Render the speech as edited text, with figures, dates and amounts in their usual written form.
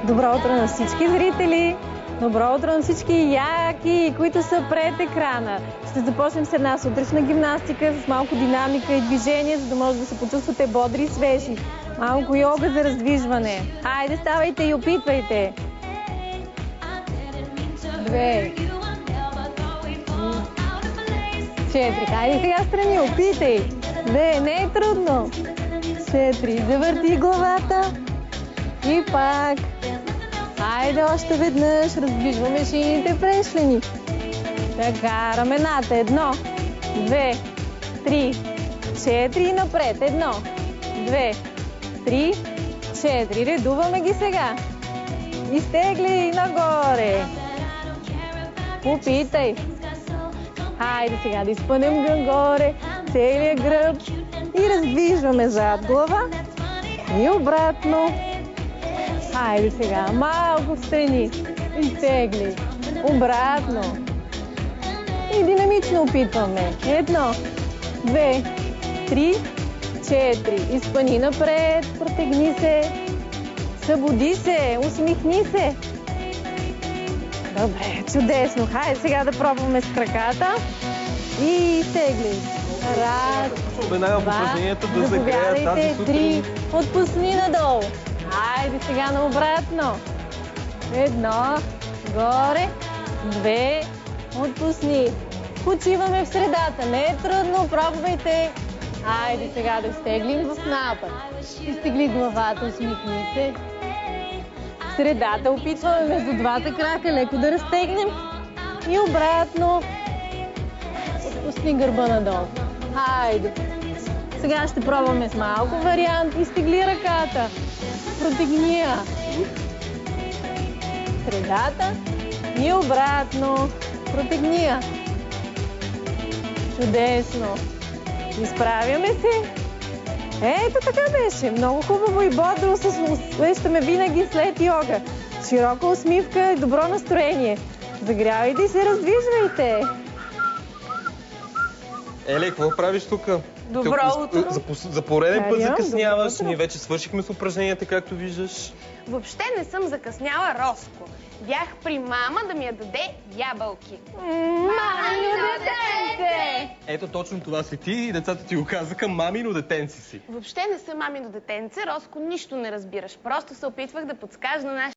Добро утро на всички зрители! Добро утро на всички яки, които са пред екрана. Ще започнем с една сутрешна гимнастика с малко динамика и движение, за да може да се почувствате бодри и свежи. Малко йога за раздвижване. Хайде, ставайте и опитвайте. 2, 4. Хайде сега страни, опитай. 2, не е трудно. 4. Завърти главата. И пак. Хайде още веднъж. Раздвижваме шините прешлени. Така, рамената. 1, 2, 3, 4 и напред. 1, 2, 3, 4. Редуваме ги сега. Изтегли нагоре. Опитай. Хайде сега да изпънем горе, целият гръб и раздвижваме зад глава и обратно. Хайде сега, малко встрани, изтегли, обратно и динамично опитваме. 1, 2, 3, 4. Изпъни напред, протегни се, събуди се, усмихни се. Добре, чудесно. Хайде сега да пробваме с краката. И тегли. Раз, два, заповядайте, 3. Отпусни надолу. Хайде сега наобратно. 1, горе, 2, отпусни. Почиваме в средата. Не е трудно, пробвайте. Хайде сега да стеглим в напад. Изтегли главата, усмихни се. Средата опитваме между двата крака, леко да разтегнем и обратно. Отпусни гърба надолу. Хайде. Сега ще пробваме с малко вариант. Изтегли ръката. Протегни я. Средата и обратно. Протегни я. Чудесно. Изправяме се. Ето така беше. Много хубаво и бодро се усещаме винаги след йога. Широка усмивка и добро настроение. Загрявайте и се раздвижвайте. Еле, какво правиш тук? Добро утро. За пореден път закъсняваш. Ние вече свършихме с упражненията, както виждаш. Въобще не съм закъсняла, Роско. Бях при мама да ми я даде ябълки. Мамино детенце! Ето точно това си ти и децата ти го казаха, мамино детенци си. Въобще не съм мамино детенце, Роско, нищо не разбираш. Просто се опитвах да подскажа на нашите